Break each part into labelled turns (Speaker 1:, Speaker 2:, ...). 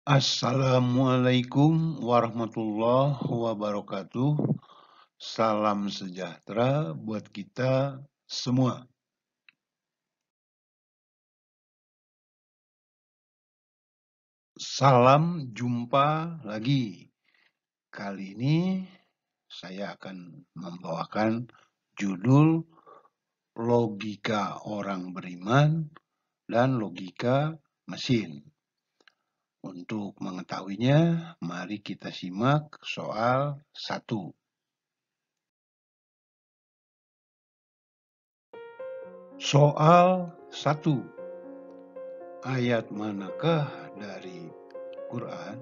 Speaker 1: Assalamualaikum warahmatullahi wabarakatuh. Salam sejahtera buat kita semua. Salam jumpa lagi. Kali ini saya akan membawakan judul Logika Orang Beriman dan Logika Mesin. Untuk mengetahuinya, mari kita simak soal 1. Soal 1. Ayat manakah dari Quran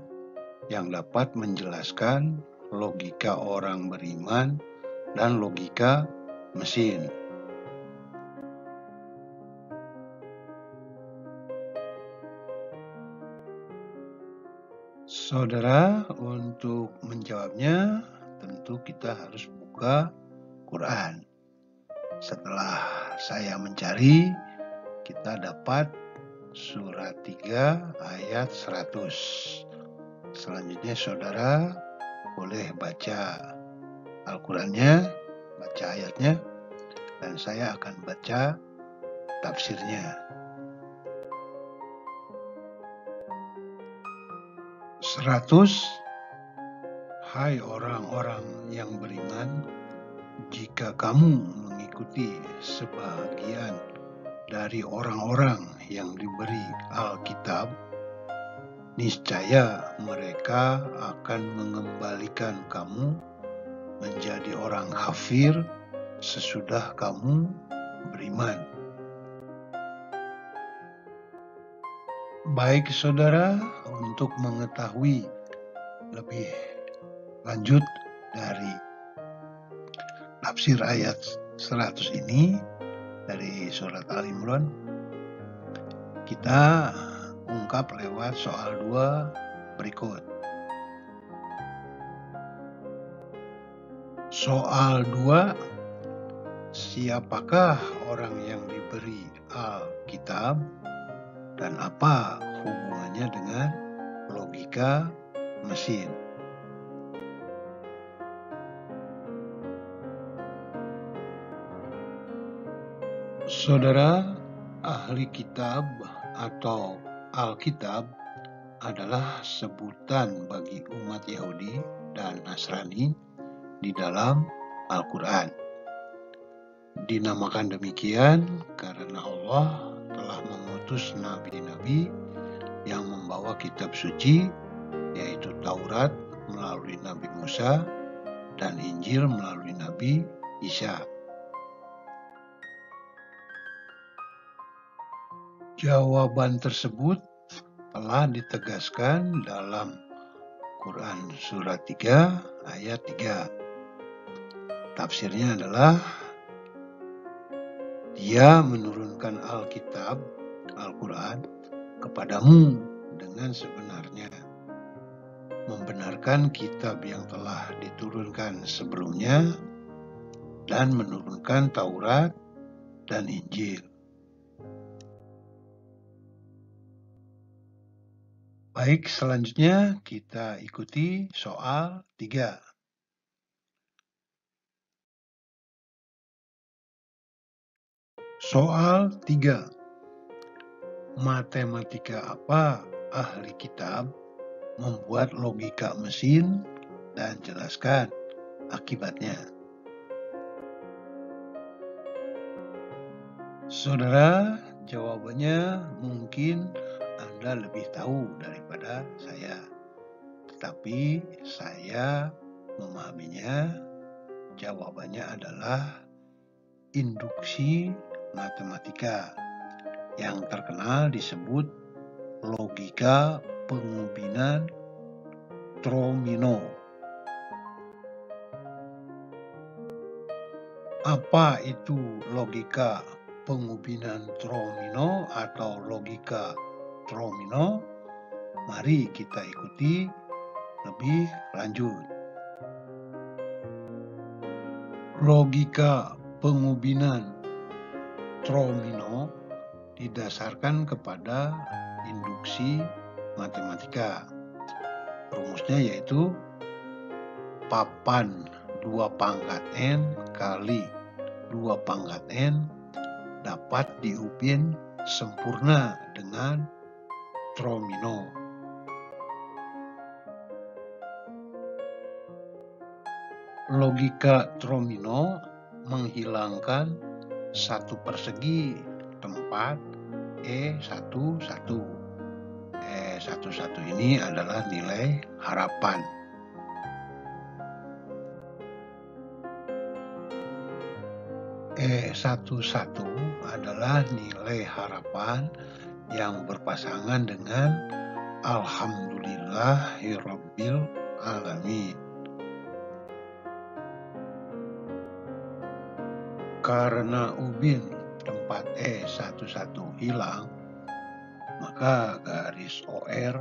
Speaker 1: yang dapat menjelaskan logika orang beriman dan logika mesin? Saudara, untuk menjawabnya tentu kita harus buka Quran. Setelah saya mencari, kita dapat surat 3 ayat 100. Selanjutnya saudara boleh baca Al-Qurannya, baca ayatnya, dan saya akan baca tafsirnya. 100. Hai orang-orang yang beriman, jika kamu mengikuti sebagian dari orang-orang yang diberi Alkitab, niscaya mereka akan mengembalikan kamu menjadi orang kafir sesudah kamu beriman. Baik saudara, untuk mengetahui lebih lanjut dari tafsir ayat 100 ini dari surat Al-Imran, kita ungkap lewat soal 2 berikut. Soal 2, siapakah orang yang diberi Alkitab dan apa hubungannya dengan logika mesin? Saudara, ahli kitab atau Alkitab adalah sebutan bagi umat Yahudi dan Nasrani di dalam Al-Quran. Dinamakan demikian karena Allah telah mengutus nabi-nabi yang membawa kitab suci, yaitu Taurat melalui Nabi Musa dan Injil melalui Nabi Isa. Jawaban tersebut telah ditegaskan dalam Quran surat 3 ayat 3. Tafsirnya adalah, Dia menurunkan Alkitab, Al-Quran, kepadamu dengan sebenarnya, membenarkan kitab yang telah diturunkan sebelumnya, dan menurunkan Taurat dan Injil. Baik, selanjutnya kita ikuti soal 3. Soal 3. Matematika apa ahli kitab membuat logika mesin dan jelaskan akibatnya? Saudara, jawabannya mungkin Anda lebih tahu daripada saya. Tetapi saya memahaminya, jawabannya adalah induksi matematika yang terkenal disebut logika pengubinan Tromino. Apa itu logika pengubinan Tromino atau logika Tromino? Mari kita ikuti lebih lanjut. Logika pengubinan Tromino didasarkan kepada induksi matematika. Rumusnya yaitu papan 2 pangkat N kali 2 pangkat N dapat diupin sempurna dengan tromino. Logika tromino menghilangkan satu persegi tempat E11. E11 ini adalah nilai harapan. E11 adalah nilai harapan yang berpasangan dengan Alhamdulillahirabbil alamin. Karena ubin tempat E11 hilang, maka garis OR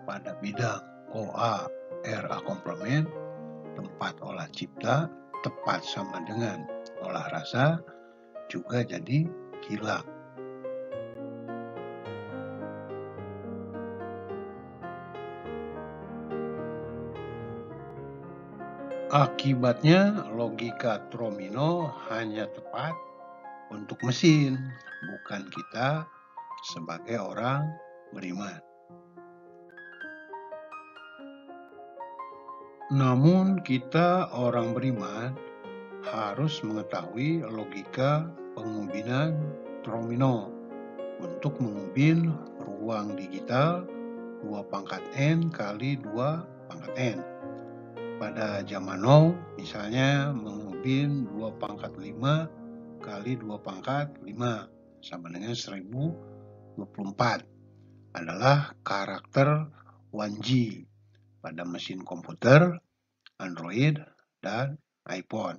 Speaker 1: pada bidang OA RA komplement tempat olah cipta tepat sama dengan olah rasa juga jadi hilang. Akibatnya logika tromino hanya tepat untuk mesin, bukan kita sebagai orang beriman. Namun kita orang beriman harus mengetahui logika pengubinan tromino untuk mengubin ruang digital 2 pangkat N kali 2 pangkat N. Pada zaman now, misalnya mengubin 2 pangkat 5 kali 2 pangkat 5 sama dengan 1024 adalah karakter 1G pada mesin komputer, Android, dan iPhone.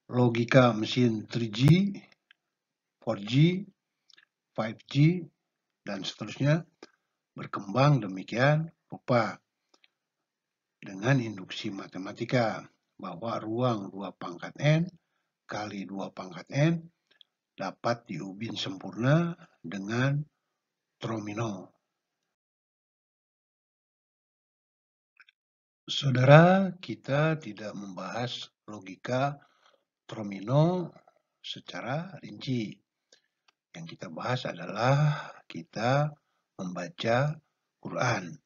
Speaker 1: Logika mesin 3G, 4G, 5G, dan seterusnya berkembang demikian rupa dengan induksi matematika bahwa ruang 2 pangkat N kali 2 pangkat N dapat diubin sempurna dengan tromino. Saudara, kita tidak membahas logika tromino secara rinci. Yang kita bahas adalah kita membaca Quran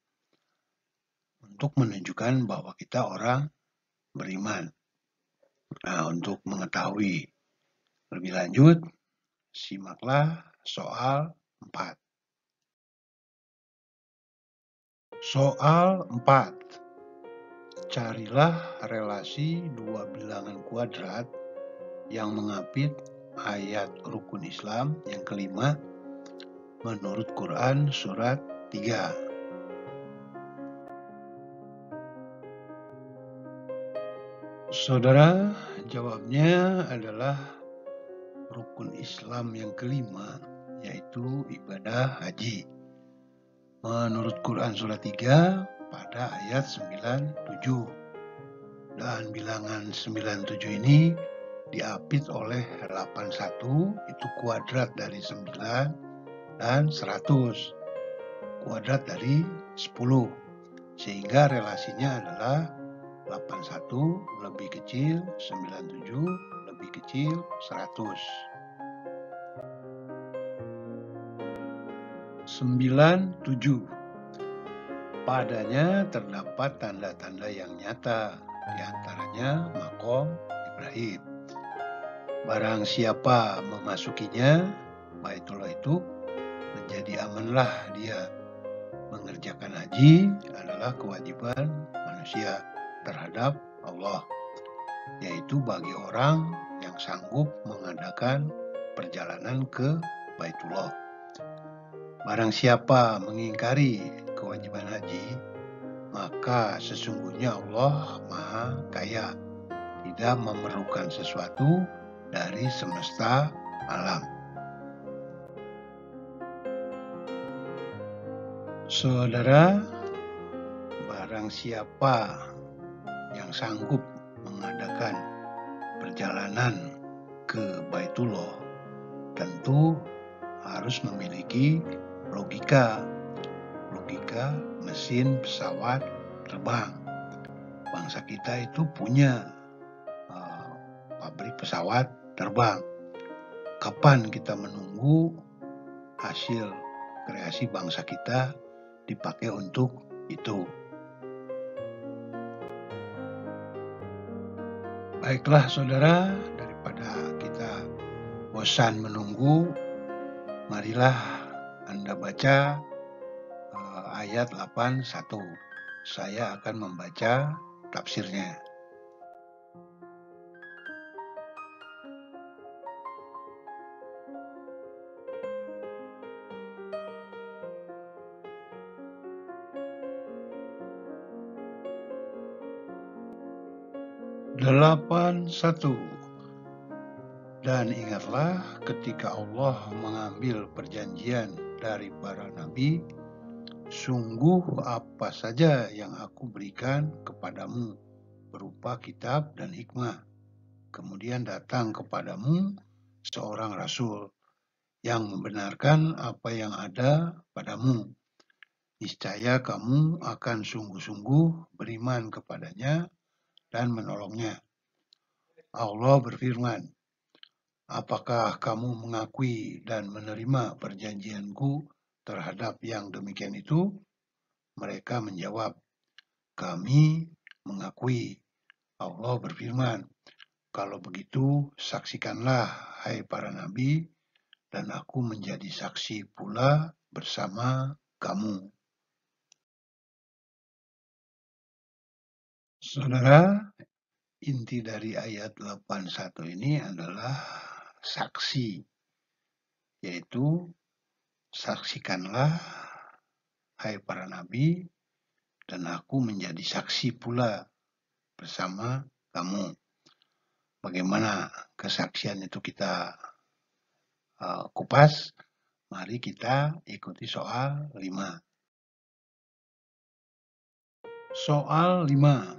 Speaker 1: untuk menunjukkan bahwa kita orang beriman. Nah, untuk mengetahui lebih lanjut, simaklah soal 4. Soal 4. Carilah relasi dua bilangan kuadrat yang mengapit ayat rukun Islam yang kelima menurut Quran surat 3. Saudara, jawabnya adalah rukun Islam yang kelima, yaitu ibadah haji. Menurut Quran surat 3 pada ayat 97. Dan bilangan 97 ini diapit oleh 81, itu kuadrat dari 9, dan 100, kuadrat dari 10. Sehingga relasinya adalah 81 lebih kecil 97 lebih kecil 100. 97. Padanya terdapat tanda-tanda yang nyata, diantaranya maqam Ibrahim. Barang siapa memasukinya, Baitullah itu, menjadi amanlah dia. Mengerjakan haji adalah kewajiban manusia terhadap Allah, yaitu bagi orang yang sanggup mengadakan perjalanan ke Baitullah. Barang siapa mengingkari kewajiban haji, maka sesungguhnya Allah Maha Kaya, tidak memerlukan sesuatu dari semesta alam. Saudara, barang siapa yang sanggup mengadakan perjalanan ke Baitullah tentu harus memiliki logika logika mesin pesawat terbang. Bangsa kita itu punya pabrik pesawat terbang. Kapan kita menunggu hasil kreasi bangsa kita dipakai untuk itu? Baiklah saudara, daripada kita bosan menunggu, marilah Anda baca ayat 81. Saya akan membaca tafsirnya. Delapan satu. Dan ingatlah ketika Allah mengambil perjanjian dari para nabi, sungguh apa saja yang aku berikan kepadamu berupa kitab dan hikmah. Kemudian datang kepadamu seorang rasul yang membenarkan apa yang ada padamu. Niscaya kamu akan sungguh-sungguh beriman kepadanya dan menolongnya. Allah berfirman, apakah kamu mengakui dan menerima perjanjianku terhadap yang demikian itu? Mereka menjawab, kami mengakui. Allah berfirman, kalau begitu saksikanlah hai para nabi, dan aku menjadi saksi pula bersama kamu. Saudara, inti dari ayat 81 ini adalah saksi, yaitu saksikanlah hai para nabi, dan aku menjadi saksi pula bersama kamu. Bagaimana kesaksian itu kita kupas? Mari kita ikuti soal 5. Soal 5.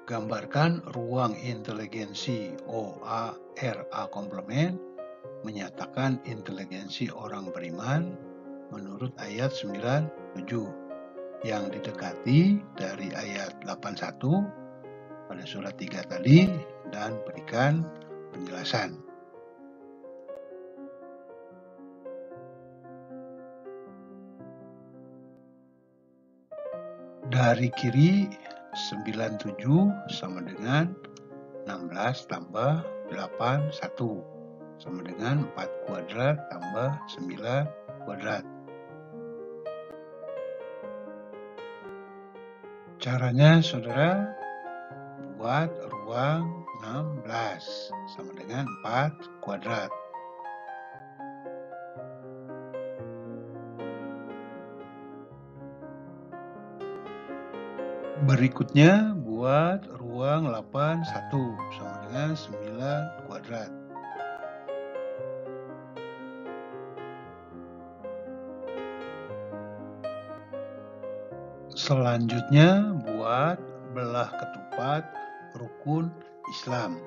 Speaker 1: Gambarkan ruang inteligensi OA-RA komplement menyatakan inteligensi orang beriman menurut ayat 97 yang didekati dari ayat 81 pada surat 3 tadi dan berikan penjelasan. Dari kiri 97 sama dengan 16 tambah 8, 1 sama dengan 4 kuadrat tambah 9 kuadrat. Caranya saudara, buat ruang 16 sama dengan 4 kuadrat. Berikutnya buat ruang 81 sama dengan 9 kuadrat. Selanjutnya buat belah ketupat rukun Islam.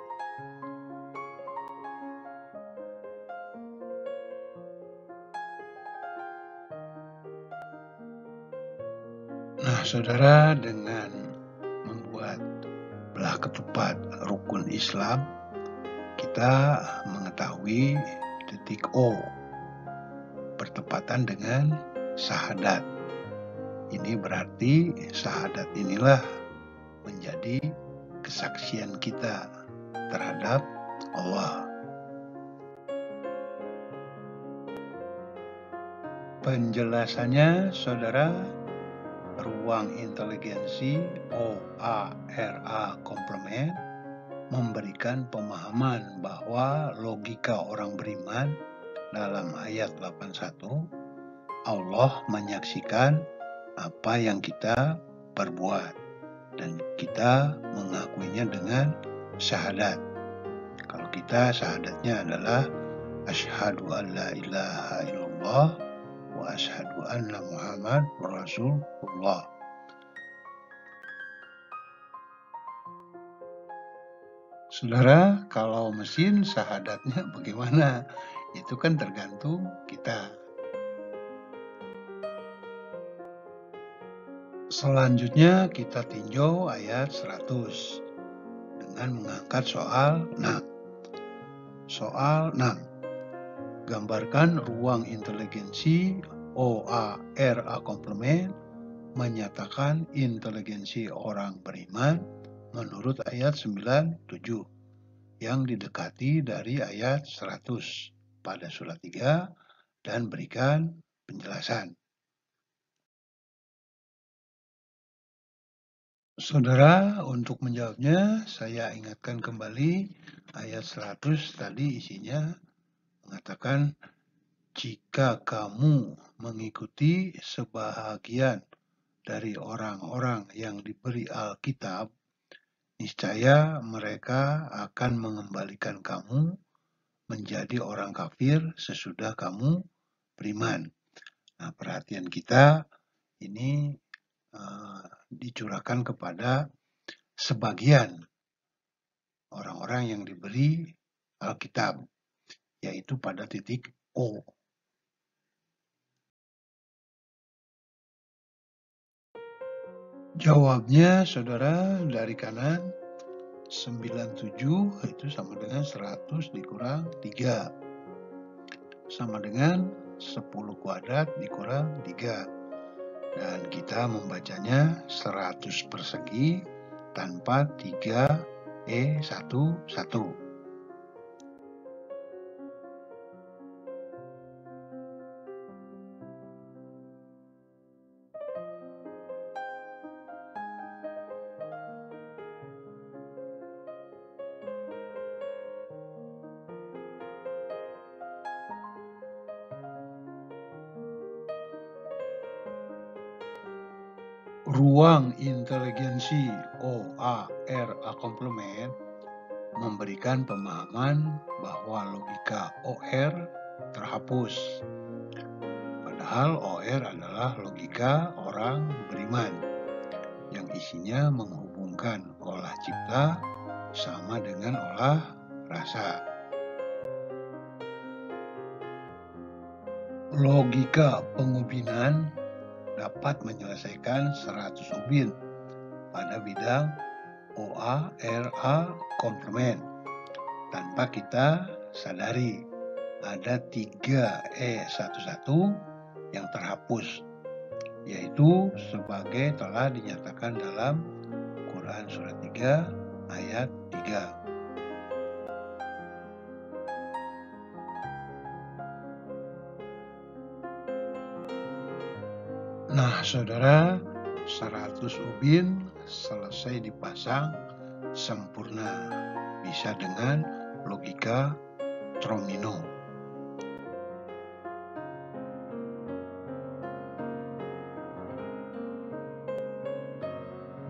Speaker 1: Nah, saudara, dengan membuat belah ketupat rukun Islam, kita mengetahui titik O bertepatan dengan syahadat. Ini berarti syahadat inilah menjadi kesaksian kita terhadap Allah. Penjelasannya, saudara, ruang inteligensi OA-RA komplement memberikan pemahaman bahwa logika orang beriman dalam ayat 81, Allah menyaksikan apa yang kita perbuat dan kita mengakuinya dengan syahadat. Kalau kita syahadatnya adalah asyhadu an la ilaha illallah wa asyhadu anna Muhammad Rasulullah. Saudara, kalau mesin syahadatnya bagaimana? Itu kan tergantung kita. Selanjutnya kita tinjau ayat 100 dengan mengangkat soal 6. Soal 6. Gambarkan ruang inteligensi OA-RA komplement menyatakan inteligensi orang beriman menurut ayat 97 yang didekati dari ayat 100 pada surat 3 dan berikan penjelasan. Saudara, untuk menjawabnya, saya ingatkan kembali ayat 100 tadi isinya mengatakan, jika kamu mengikuti sebahagian dari orang-orang yang diberi Alkitab, niscaya mereka akan mengembalikan kamu menjadi orang kafir sesudah kamu beriman. Nah, perhatian kita ini dicurahkan kepada sebagian orang-orang yang diberi Alkitab, yaitu pada titik O. Jawabnya, saudara, dari kanan 97 itu sama dengan 100 dikurang 3. Sama dengan 10 kuadrat dikurang 3. Dan kita membacanya 100 persegi tanpa 3E11. Ruang inteligensi OA-RA komplement memberikan pemahaman bahwa logika OR terhapus. Padahal OR adalah logika orang beriman yang isinya menghubungkan olah cipta sama dengan olah rasa. Logika pengubinan dapat menyelesaikan 100 ubin pada bidang OA-RA komplement tanpa kita sadari ada 3E11 yang terhapus, yaitu sebagai telah dinyatakan dalam Quran surat 3 ayat 3. Nah, saudara, 100 ubin selesai dipasang sempurna, bisa dengan logika Tromino.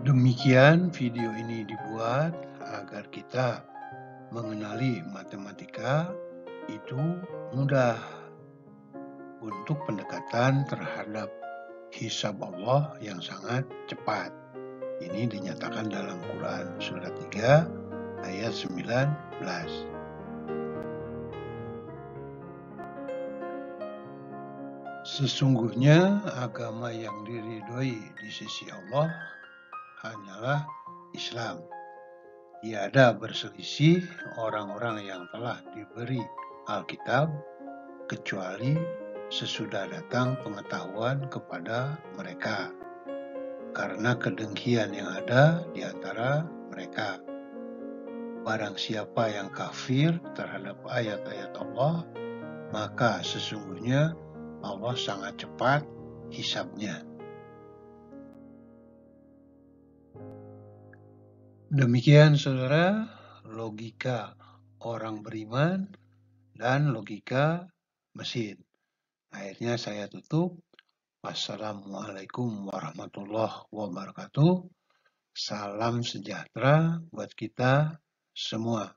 Speaker 1: Demikian video ini dibuat agar kita mengenali matematika itu mudah untuk pendekatan terhadap hisab Allah yang sangat cepat. Ini dinyatakan dalam Quran surat 3 ayat 19. Sesungguhnya agama yang diridhoi di sisi Allah hanyalah Islam. Tiada berselisih orang-orang yang telah diberi Alkitab kecuali sesudah datang pengetahuan kepada mereka, karena kedengkian yang ada di antara mereka. Barang siapa yang kafir terhadap ayat-ayat Allah, maka sesungguhnya Allah sangat cepat hisabnya. Demikian, saudara, logika orang beriman dan logika mesin. Akhirnya saya tutup. Wassalamualaikum warahmatullahi wabarakatuh. Salam sejahtera buat kita semua.